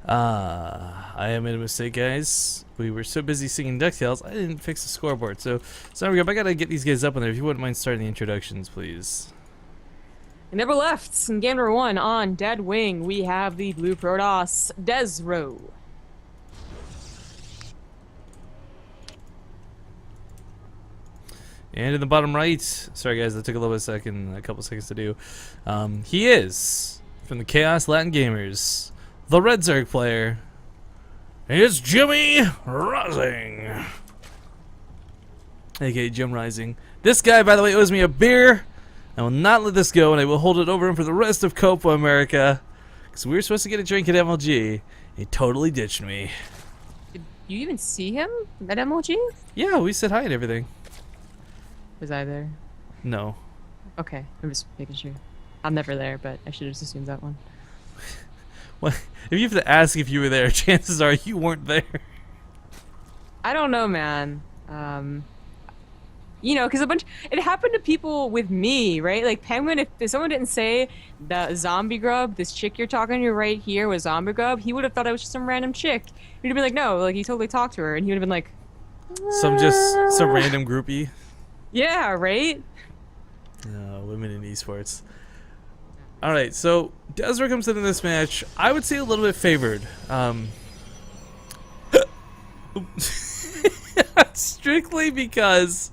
I made a mistake, guys. We were so busy singing DuckTales, I didn't fix the scoreboard. So there we go. I gotta get these guys up on there. If you wouldn't mind starting the introductions, please. It never left. In game number 1 on Dead Wing, we have the blue Protoss, Desrow. And in the bottom right, sorry guys, that took a couple seconds to do. He is from the Chaos Latin Gamers, the Red Zerg player. It's JimRising, aka JimRising. This guy, by the way, owes me a beer. I will not let this go, and I will hold it over him for the rest of Copa America. Because we were supposed to get a drink at MLG. He totally ditched me. Did you even see him at MLG? Yeah, we said hi and everything. Was I there? No. Okay, I'm just making sure. I'm never there, but I should have just assumed that one. Well, if you have to ask if you were there, chances are you weren't there. I don't know, man. You know, because it happened to people with me, right? Like Penguin, if someone didn't say the zombie grub, this chick you're talking to right here was zombie grub, he would have thought it was just some random chick. He'd have been like, no, like he totally talked to her, and he would have been like, Some random groupie. yeah, right? Women in esports. Alright, so Desrow comes into this match, I would say a little bit favored. Strictly because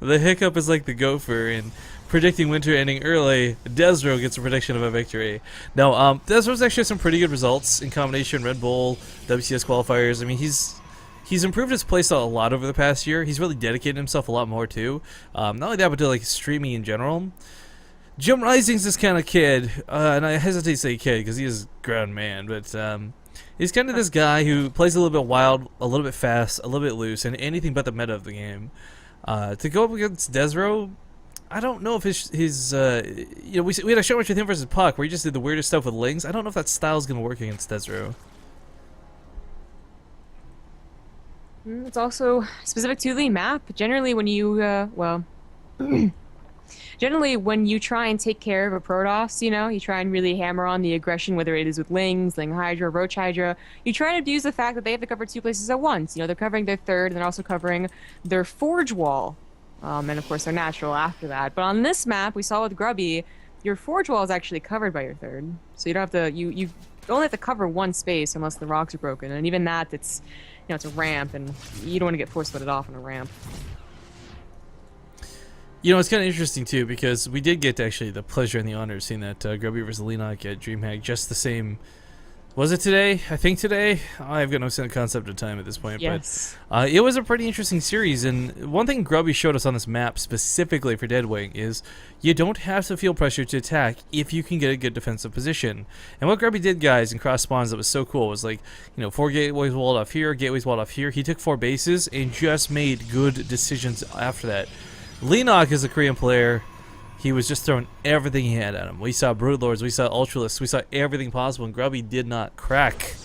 the hiccup is like the gopher, and predicting winter ending early, Desrow gets a prediction of a victory. Now, Desrow's actually some pretty good results in combination Red Bull, WCS qualifiers. I mean, he's improved his playstyle a lot over the past year. He's really dedicated himself a lot more too. Not only that, but to like streaming in general. JimRising's this kind of kid, and I hesitate to say kid because he is a grown man, but he's kind of this guy who plays a little bit wild, a little bit fast, a little bit loose, and anything but the meta of the game. To go up against Desrow, I don't know if his you know, we had a show match with him versus Puck where he just did the weirdest stuff with Lings. I don't know if that style's gonna work against Desrow. It's also specific to the map. Generally, when you, generally when you try and take care of a Protoss, you know, you try and really hammer on the aggression, whether it is with Lings, Ling Hydra, Roach Hydra, you try to abuse the fact that they have to cover 2 places at once. You know, they're covering their third, and they're also covering their forge wall. And of course, their natural after that. But on this map, we saw with Grubby, your forge wall is actually covered by your third. So you don't have to, you only have to cover 1 space unless the rocks are broken. And even that, it's, you know, it's a ramp, and you don't want to get force-footed off on a ramp. You know, it's kind of interesting too because we did get actually the pleasure and the honor of seeing that Grubby versus Lenok at DreamHack just the same. Was it today? I think today. I've got no concept of time at this point. Yes. But it was a pretty interesting series, and one thing Grubby showed us on this map specifically for Deadwing is you don't have to feel pressure to attack if you can get a good defensive position. And what Grubby did, guys, in cross spawns that was so cool was like, you know, 4 gateways walled off here, gateways walled off here. He took 4 bases and just made good decisions after that. Lenok is a Korean player. He was just throwing everything he had at him. We saw Broodlords, we saw Ultralists, we saw everything possible, and Grubby did not crack.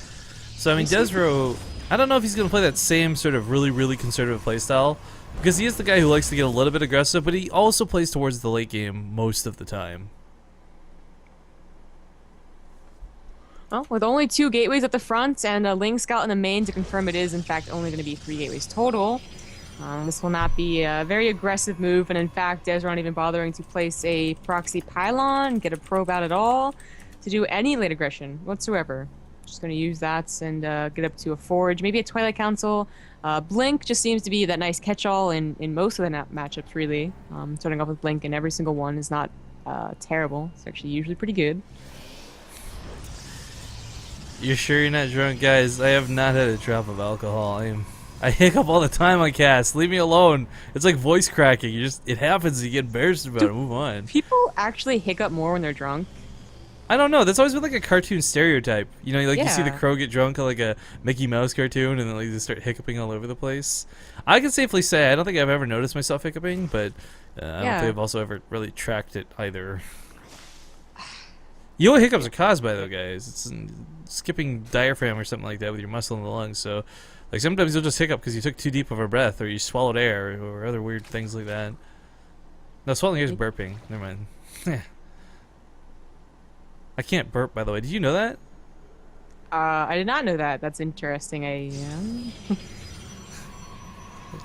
So, I mean, Desrow, I don't know if he's going to play that same sort of really, really conservative playstyle, because he is the guy who likes to get a little bit aggressive, but he also plays towards the late game most of the time. Well, with only 2 gateways at the front and a Ling Scout in the main to confirm it is, in fact, only going to be 3 gateways total. This will not be a very aggressive move, and in fact, Desrow not even bothering to place a proxy pylon, get a probe out at all, to do any late aggression whatsoever. Just going to use that and get up to a forge, maybe a Twilight Council. Blink just seems to be that nice catch-all in most of the matchups, really. Starting off with Blink in every single one is not terrible. It's actually usually pretty good. You're sure you're not drunk, guys? I have not had a drop of alcohol. I hiccup all the time on cast. Leave me alone. It's like voice cracking. It happens. You get embarrassed about it. Move on. People actually hiccup more when they're drunk. I don't know. That's always been like a cartoon stereotype. You know, like you see the Yeah. crow get drunk on like a Mickey Mouse cartoon, and then like they start hiccuping all over the place. I can safely say I don't think I've ever noticed myself hiccuping, but I don't think I've also ever really tracked it either. You know what hiccups are caused by, though, guys? It's skipping diaphragm or something like that with your muscle in the lungs. So, like, sometimes you'll just hiccup because you took too deep of a breath, or you swallowed air, or other weird things like that. No, swallowing air is burping. Never mind. I can't burp, by the way. Did you know that? I did not know that. That's interesting.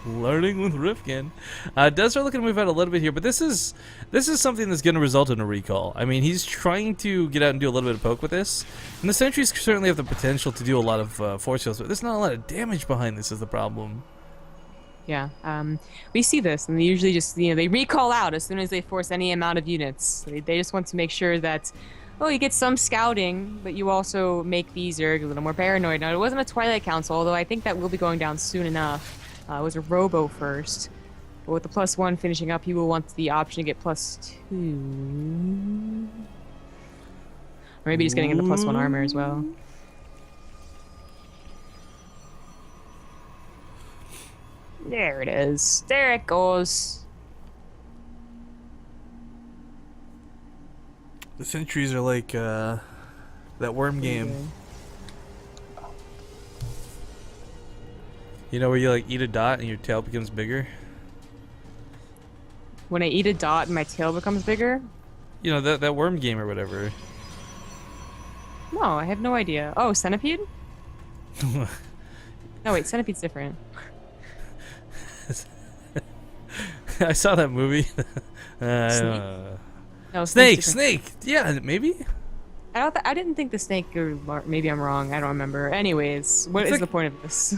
Learning with Rifkin. Desrow looking to move out a little bit here, but this is something that's going to result in a recall. I mean, he's trying to get out and do a little bit of poke with this, and the sentries certainly have the potential to do a lot of force fields, but there's not a lot of damage behind this is the problem. Yeah, we see this, and they usually just, they recall out as soon as they force any amount of units. They just want to make sure that, well, you get some scouting, but you also make the Zerg a little more paranoid. Now, it wasn't a Twilight Council, although I think that will be going down soon enough. It was a Robo first. But with the +1 finishing up, he will want the option to get +2. Or maybe just getting into +1 armor as well. There it is. There it goes. The sentries are like that worm game. You know where you like eat a dot and your tail becomes bigger? When I eat a dot and my tail becomes bigger? You know, that worm game or whatever. No, I have no idea. Oh, Centipede? No, wait, Centipede's different. I saw that movie. Snake? No, Snake! Yeah, maybe? I didn't think the snake, or maybe I'm wrong, I don't remember. Anyways, what is the point of this?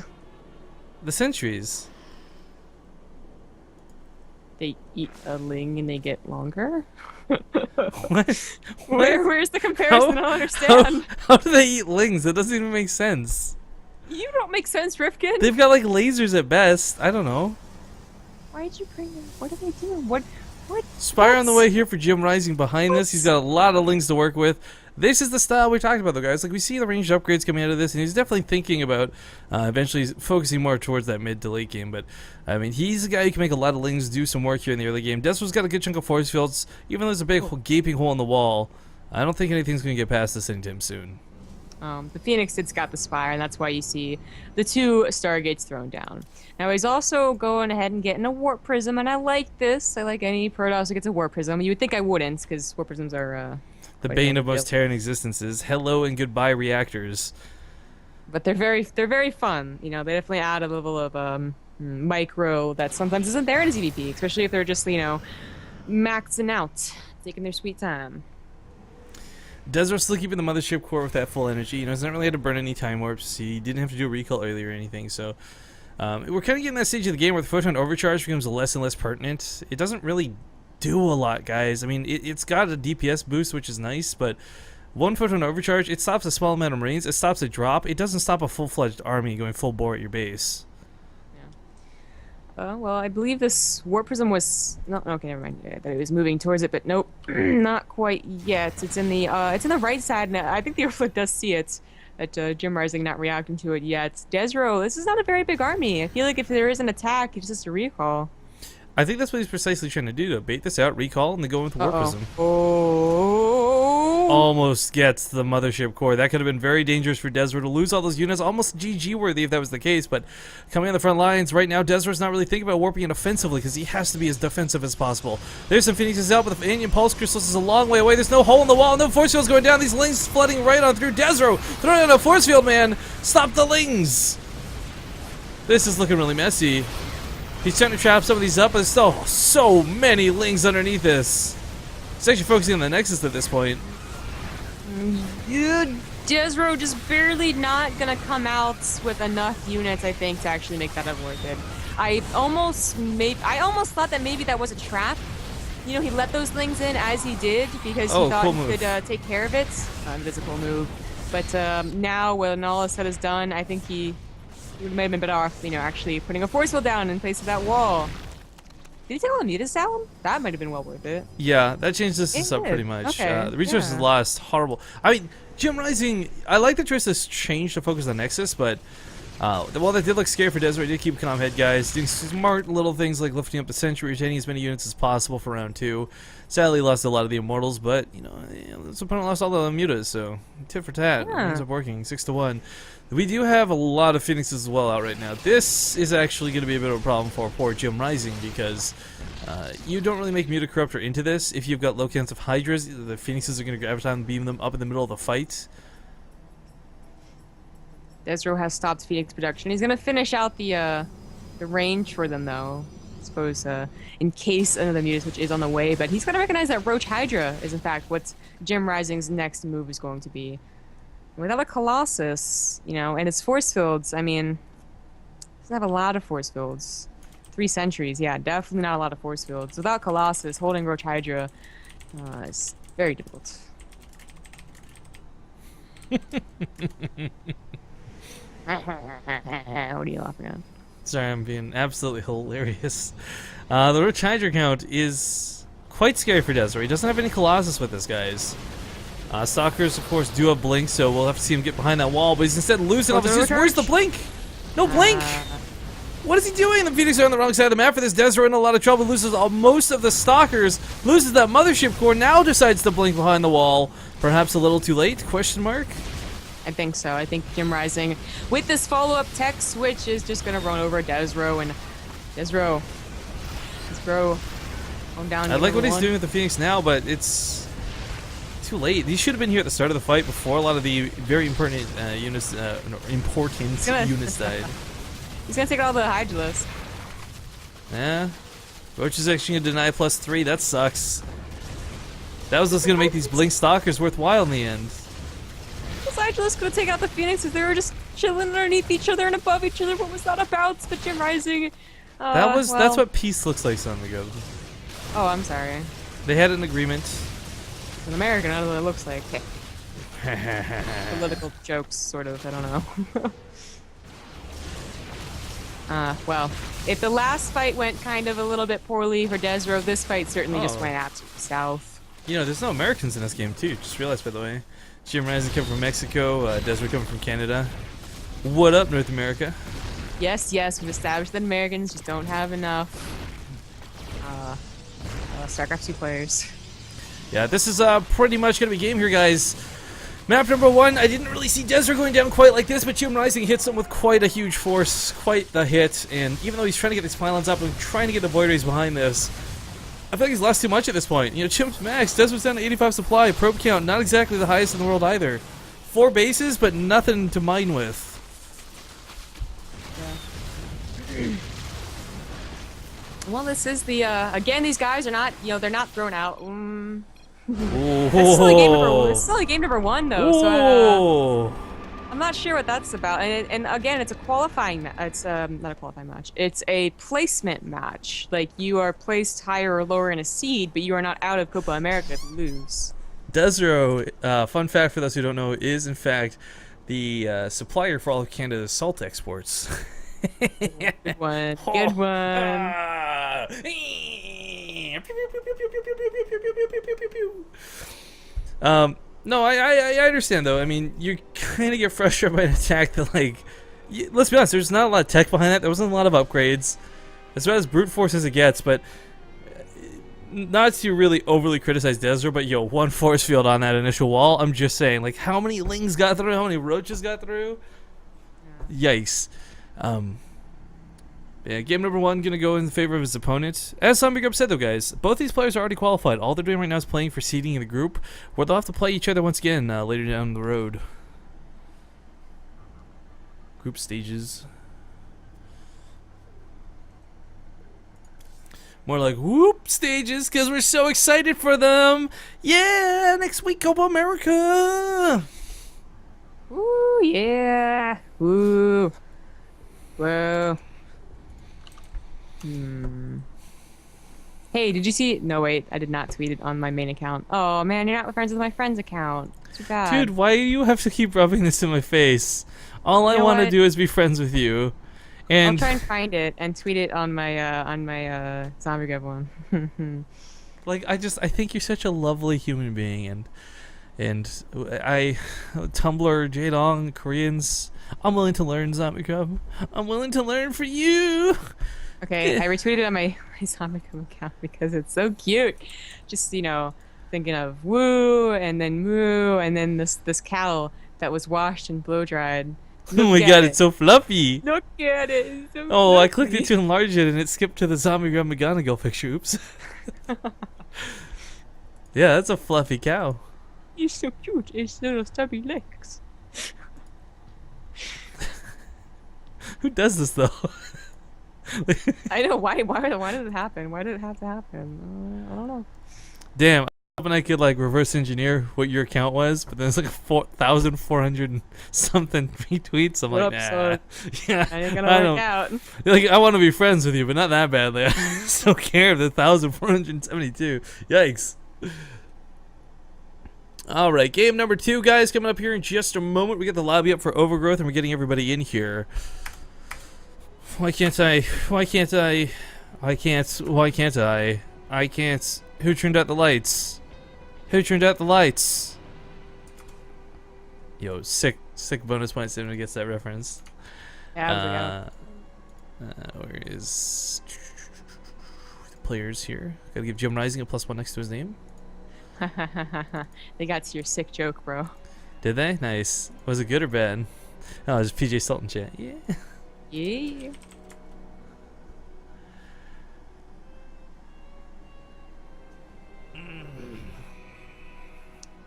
The sentries. They eat a ling and they get longer? What? Where's the comparison? I don't understand. How do they eat lings? That doesn't even make sense. You don't make sense, Rifkin. They've got like lasers at best. I don't know. Why'd you bring them? What are they doing? What? Spire on the way here for JimRising behind this. He's got a lot of lings to work with. This is the style we talked about, though, guys. Like, we see the ranged upgrades coming out of this, and he's definitely thinking about eventually focusing more towards that mid to late game. But, I mean, he's a guy who can make a lot of lings do some work here in the early game. Desrow's got a good chunk of force fields. Even though there's a big gaping hole in the wall, I don't think anything's going to get past this anytime soon. The Phoenix did's got the Spire, and that's why you see the 2 Stargates thrown down. Now, he's also going ahead and getting a Warp Prism, and I like this. I like any Protoss who gets a Warp Prism. You would think I wouldn't, because Warp Prisms are... the bane of most Terran existences. Hello and goodbye reactors. But they're very fun. You know, they definitely add a level of micro that sometimes isn't there in a ZVP, especially if they're just, maxing out, taking their sweet time. Desrow still keeping the mothership core with that full energy. He doesn't really have to burn any time warps. He didn't have to do a recall earlier or anything, so... we're kind of getting that stage of the game where the photon overcharge becomes less and less pertinent. It doesn't really do a lot, guys. I mean, it's got a DPS boost, which is nice, but one photon overcharge, it stops a small amount of Marines, it stops a drop, it doesn't stop a full-fledged army going full bore at your base. Yeah. Well, I believe this Warp Prism was... No, okay, never mind. I thought it was moving towards it, but nope. Not quite yet. It's in the right side, and I think the Earthflick does see it. That JimRising not reacting to it yet. Desrow, this is not a very big army. I feel like if there is an attack, it's just a recall. I think that's what he's precisely trying to do, to bait this out, recall, and then go with Warp Prism. Oh! Almost gets the mothership core. That could have been very dangerous for Desrow to lose all those units. Almost GG worthy if that was the case, but coming on the front lines right now, Desrow's not really thinking about warping it offensively because he has to be as defensive as possible. There's some Phoenixes out, but the Indian Pulse Crystals is a long way away. There's no hole in the wall, no force fields going down. These lings flooding right on through. Desrow throwing out a force field, man. Stop the lings. This is looking really messy. He's trying to trap some of these up, but there's still so many lings underneath this. He's actually focusing on the Nexus at this point. Desrow just barely not gonna come out with enough units, I think, to actually make that worth it. I almost thought that maybe that was a trap. He let those things in as he did because he thought he could take care of it. Invisible move. But now, when all is said is done, I think he might have been better off, actually putting a force field down in place of that wall. Did he tell him to sell him? That might have been well worth it. Yeah, that changed this up pretty much. Okay, the resources lost, horrible. I mean, JimRising, I like the choice to change to focus on Nexus, but while that did look scary for Desrow, he did keep calm head, guys, doing smart little things like lifting up the Sentry, retaining as many units as possible for round 2. Sadly, lost a lot of the Immortals, but, this opponent lost all the mutas, so tit for tat. It ends up working, 6-1. We do have a lot of Phoenixes as well out right now. This is actually going to be a bit of a problem for poor JimRising because you don't really make Mutacorruptor into this. If you've got low counts of Hydras, the Phoenixes are going to every time beam them up in the middle of the fight. Desrow has stopped Phoenix production. He's gonna finish out the range for them though. I suppose in case another Muta Switch is on the way, but he's gonna recognize that Roach Hydra is in fact what JimRising's next move is going to be. Without a Colossus, you know, and its force fields, I mean, doesn't have a lot of force fields. 3 sentries, yeah, definitely not a lot of force fields. Without Colossus, holding Roach Hydra is very difficult. What are you laughing at? Sorry, I'm being absolutely hilarious. The Roach Hydra count is quite scary for Desrow. He doesn't have any Colossus with this, guys. Stalkers, of course, do have Blink, so we'll have to see him get behind that wall, but he's instead losing all his use. Where's the Blink? No Blink! What is he doing? The Phoenix are on the wrong side of the map for this. Desrow in a lot of trouble, loses most of the Stalkers, loses that Mothership core, now decides to Blink behind the wall. Perhaps a little too late? Question mark? I think so. I think JimRising, with this follow-up tech switch, is just going to run over Desrow, and Desrow going down. I like what he's doing with the Phoenix now, but it's too late. These should have been here at the start of the fight before a lot of the very important units died. He's going to take all the Hydralis. Yeah. Roach is actually going to deny +3. That sucks. That was just going to make these Blink Stalkers worthwhile in the end. Was Hydralis going to take out the Phoenix if they were just chilling underneath each other and above each other? What was that about? But JimRising. That's what peace looks like, son of a gun. Oh, I'm sorry. They had an agreement. In America, that's what it looks like. Political jokes, sort of. I don't know. Well, if the last fight went kind of a little bit poorly for Desrow, this fight certainly just went absolutely south. You know, there's no Americans in this game, too. Just realized, by the way. JimRising coming from Mexico, Desrow coming from Canada. What up, North America? Yes, we've established that Americans just don't have enough StarCraft2 players. Yeah, this is pretty much going to be game here, guys. Map number 1, I didn't really see Desrow going down quite like this, but JimRising hits him with quite a huge force, quite the hit, and even though he's trying to get these pylons up and trying to get the Void Rays behind this, I feel like he's lost too much at this point. You know, Chim's max, Desrow's down to 85 supply, probe count, not exactly the highest in the world either. 4 bases, but nothing to mine with. Yeah. Well, this is the, again, these guys are not, you know, they're not thrown out. It's still a game number 1, though, so I'm not sure what that's about. And again, it's a qualifying match. It's not a qualifying match. It's a placement match. Like, you are placed higher or lower in a seed, but you are not out of Copa America to lose. Desrow, fun fact for those who don't know, is in fact the supplier for all of Canada's salt exports. Good one. Good one. No, I understand though. I mean, you kind of get frustrated by an attack that, like, let's be honest, there's not a lot of tech behind that. There wasn't a lot of upgrades. As bad as brute force as it gets, but not to really overly criticize Desrow, but yo, 1 force field on that initial wall. I'm just saying, like, how many Lings got through? How many Roaches got through? Yeah. Yikes. Yeah, game number 1 gonna go in favor of his opponent. As Zombie Grub said though, guys, both these players are already qualified. All they're doing right now is playing for seeding in the group, where they'll have to play each other once again later down the road. Group stages. More like whoop stages, because we're so excited for them. Yeah, next week Copa America. Ooh, yeah. Ooh. Whoa. Hey, did you see? No, wait, I did not tweet it on my main account. Oh man, you're not friends with my friend's account. Too bad. Dude, why do you have to keep rubbing this in my face? All I want to do is be friends with you. And I'll try and find it and tweet it on my Zombie Grub one. Like, I think you're such a lovely human being, and Tumblr, Jaedong, Koreans, I'm willing to learn, Zombie Grub. I'm willing to learn for you. Okay, I retweeted it on my Zombie Grub account because it's so cute. Just, you know, thinking of woo and then moo and then this cow that was washed and blow dried. Oh my god, it's so fluffy. Look at it. It's so fluffy. I clicked it to fluffy. enlarge it and it skipped to the Zombie Grub McGonagall picture. Oops. Yeah, that's a fluffy cow. He's so cute. His little stubby legs. Who does this though? I know why. Why did it happen? Why did it have to happen? I don't know. Damn, I was hoping I could like reverse engineer what your account was, but then it's like 4,400 and something retweets. I'm like, nah. Yeah, I ain't gonna work out. Like, I want to be friends with you, but not that badly. I just don't care if the 1,472. Yikes. All right, game number 2, guys, coming up here in just a moment. We get the lobby up for Overgrowth, and we're getting everybody in here. Why can't I? Why can't I? I can't. Why can't I? I can't. Who turned out the lights? Who turned out the lights? Yo, sick bonus points if anyone gets that reference. Yeah, where is the players here? Gotta give JimRising a +1 next to his name. They got to your sick joke, bro. Did they? Nice. Was it good or bad? Oh, it was PJ Sultan chat. Yeah. Yeah.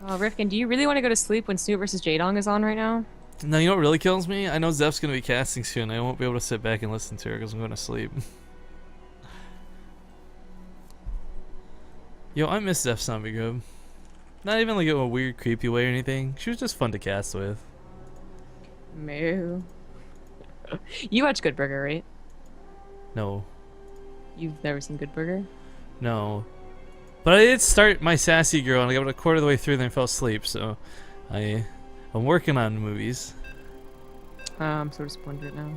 Oh, Rifkin, do you really want to go to sleep when Snoop versus Jadong is on right now? No, you know what really kills me? I know Zeph's gonna be casting soon. I won't be able to sit back and listen to her because I'm going to sleep. Yo, I miss Zeph Zombie Grub. Not even like in a weird, creepy way or anything. She was just fun to cast with. Moo. You watch Good Burger, right? No. You've never seen Good Burger? No. But I did start my Sassy Girl and I got about a quarter of the way through and then I fell asleep, so I'm working on movies. I'm so disappointed right now.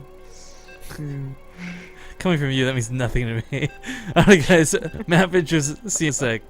Coming from you, that means nothing to me. Alright guys, map pictures, see you in a sec.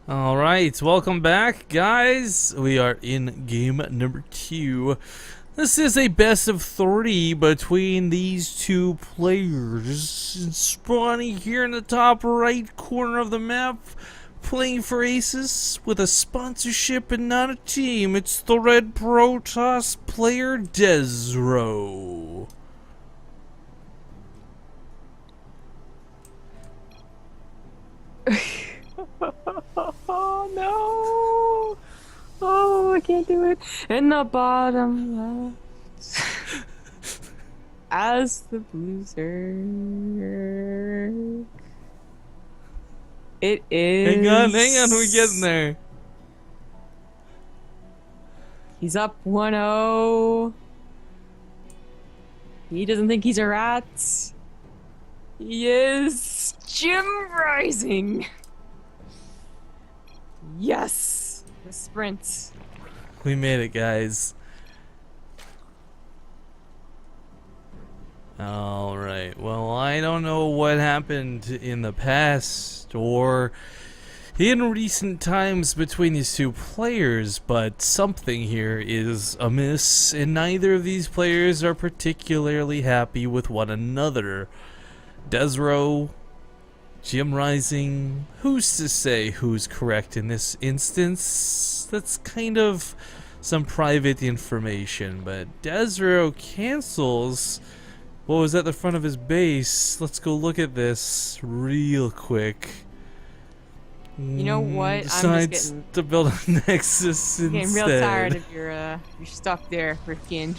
Alright, welcome back, guys. We are in game number 2. This is a best of 3 between these two players. Spawning here in the top right corner of the map, playing for Aces with a sponsorship and not a team. It's the Red Protoss player Desrow. Oh no! Oh, I can't do it. In the bottom left, as the loser, it is. Hang on, we're getting there. He's up 1-0. He doesn't think he's a rat. He is JimRising. Yes! The sprint. We made it, guys. Alright, well, I don't know what happened in the past or in recent times between these two players, but something here is amiss, and neither of these players are particularly happy with one another. Desrow, JimRising, who's to say who's correct in this instance? That's kind of some private information, but Desrow cancels what was at the front of his base. Let's go look at this real quick. You know what? Decides to build a Nexus instead. Getting real tired of your stuff there, Rifkin.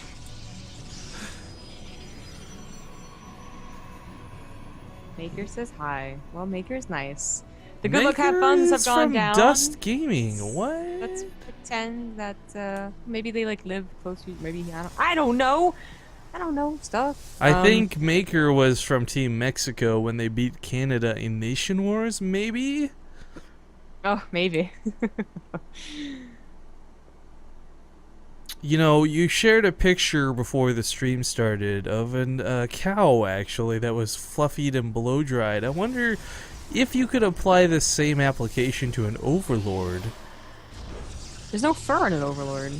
Maker says hi. Well, Maker's nice. The good luck have funds have gone down. Dust Gaming. What? Let's pretend that maybe they like live close to. Maybe I don't know. I don't know stuff. I think Maker was from Team Mexico when they beat Canada in Nation Wars. Maybe. Oh, maybe. You know, you shared a picture before the stream started of a cow, actually, that was fluffied and blow-dried. I wonder if you could apply the same application to an overlord. There's no fur in an overlord.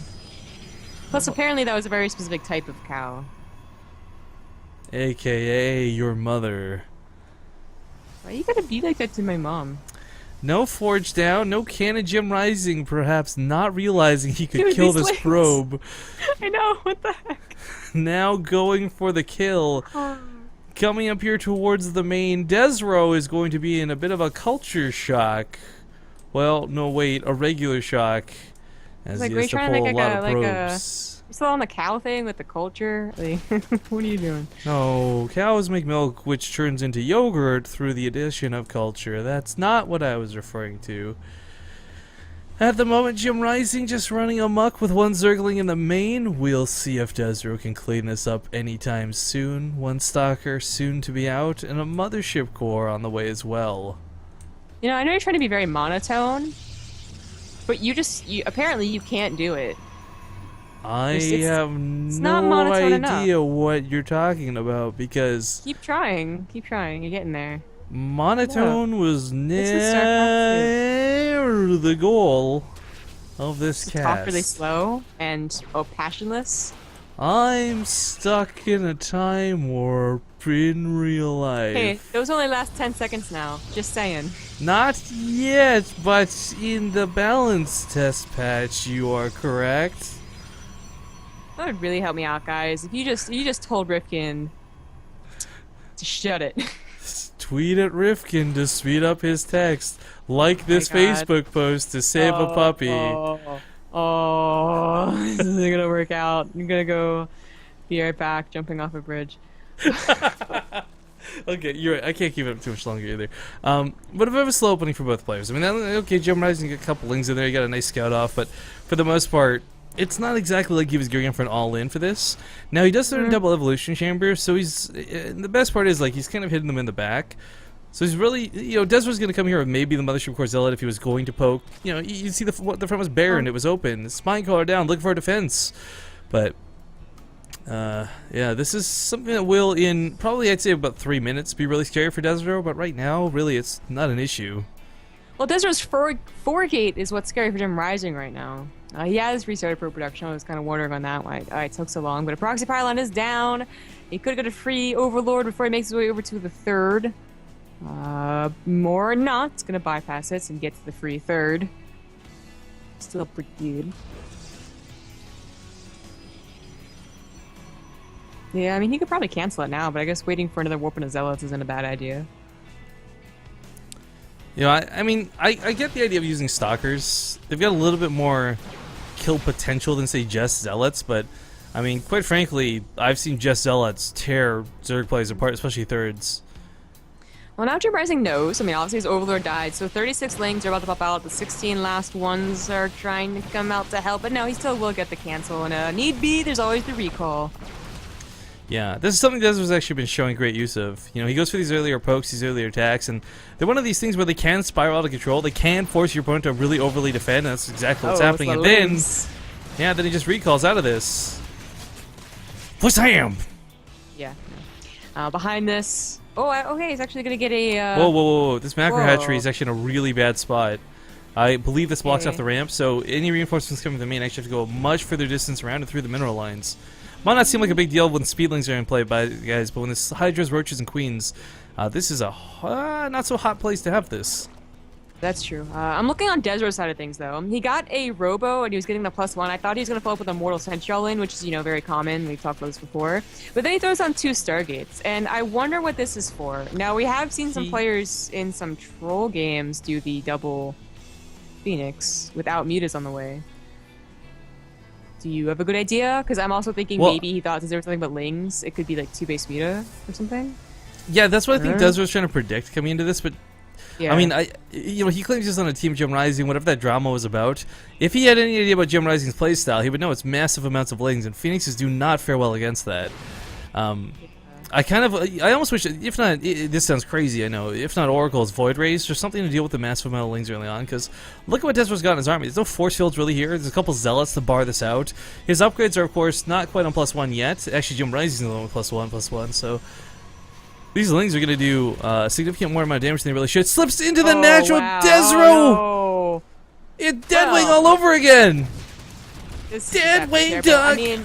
Plus, apparently that was a very specific type of cow. AKA your mother. Why you gotta be like that to my mom? No forge down, no cannon JimRising, perhaps not realizing he could Dude, kill these this legs. probe. I know, what the heck? Now going for the kill. Coming up here towards the main, Desrow is going to be in a bit of a culture shock. Well, no wait, a regular shock. As Like, he we're has to trying to pull make a lot of like a probes. you still on the cow thing with the culture? Like, what are you doing? No, cows make milk which turns into yogurt through the addition of culture. That's not what I was referring to. At the moment, JimRising just running amok with one Zergling in the main. We'll see if Desrow can clean this up anytime soon. One Stalker soon to be out, and a Mothership Core on the way as well. You know, I know you're trying to be very monotone, but apparently you can't do it. I It's have not no monotone idea what you're talking about because Keep trying, you're getting there. monotone was This is StarCraft2. never the goal of this Just cast. talk really slow and passionless. I'm stuck in a time warp in real life. Hey, those only last 10 seconds now. Just saying. Not yet, but in the balance test patch, you are correct. That would really help me out, guys. If you just told Rifkin to shut it. Tweet at Rifkin to speed up his text. Like this God. Facebook post to save a puppy. Oh, this isn't gonna work out. I'm gonna go be right back, jumping off a bridge. Okay, you're right. I can't keep it up too much longer either. But a bit of a slow opening for both players. I mean, okay, JimRising got a couple lings in there. You got a nice scout off, but for the most part, it's not exactly like he was gearing up for an all-in for this. Now, he does start in double evolution chamber, so he's... the best part is, like, he's kind of hitting them in the back. So he's really... You know, Desro's going to come here with maybe the Mothership Core Zealot if he was going to poke. You know, you see the front was bare and it was open. Spine collar down, looking for a defense. But... yeah, this is something that will, in probably I'd say about 3 minutes, be really scary for Desrow, but right now, really, it's not an issue. Well, Desrow's 4-gate is what's scary for JimRising right now. He has restarted pro production. I was kind of wondering on that why it took so long. But a proxy pylon is down. He could got a free overlord before he makes his way over to the third. More or not, it's gonna bypass it and get to the free third. Still pretty good. Yeah, I mean, he could probably cancel it now, but I guess waiting for another warp and a zealots isn't a bad idea. You know, I mean, I get the idea of using Stalkers. They've got a little bit more kill potential than, say, just Zealots, but, I mean, quite frankly, I've seen just Zealots tear Zerg plays apart, especially thirds. Well, now JimRising knows. I mean, obviously his Overlord died, so 36 lings are about to pop out. The 16 last ones are trying to come out to help, but no, he still will get the cancel, and need be, there's always the recall. Yeah, this is something Desro's actually been showing great use of. You know, he goes for these earlier pokes, these earlier attacks, and they're one of these things where they can spiral out of control. They can force your opponent to really overly defend, and that's exactly what's happening. And then, yeah, then he just recalls out of this. Wham! Yeah. Behind this... Oh, okay, he's actually going to get a... Whoa, whoa, whoa. This macro hatchery is actually in a really bad spot. I believe this blocks Okay. off the ramp, so any reinforcements coming to the main actually have to go a much further distance around and through the mineral lines. Might not seem like a big deal when speedlings are in play, guys, but when this Hydras, Roaches, and Queens, this is a not so hot place to have this. That's true. I'm looking on Desro's side of things, though. He got a Robo, and he was getting the +1. I thought he was going to follow up with a Mortal Sentinel in, which is, you know, very common. We've talked about this before. But then he throws on 2 Stargates, and I wonder what this is for. Now, we have seen some players in some troll games do the double Phoenix without mutas on the way. Do you have a good idea? Because I'm also thinking maybe he thought since there was nothing but lings, it could be like 2 base muta or something. Yeah, that's what I think Desro was trying to predict coming into this, but yeah. I mean, you know, he claims he's on a team JimRising, whatever that drama was about. If he had any idea about JimRising's playstyle, he would know it's massive amounts of lings, and Phoenixes do not fare well against that. I almost wish, if not, this sounds crazy, I know, if not Oracle's Void Rays, or something to deal with the massive amount of Lings early on, because look at what Desrow's got in his army. There's no force fields really here. There's a couple Zealots to bar this out. His upgrades are, of course, not quite on +1 yet. Actually, JimRising's the one with +1, so these Lings are going to do a significant more amount of damage than they really should. Slips into the natural wow. Desrow! Oh, It's Deadwing all over again! this Deadwing is Duck! I mean,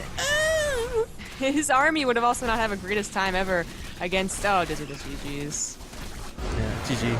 his army would have also not had the greatest time ever against. Oh, Desrow just GG's. Yeah, GG.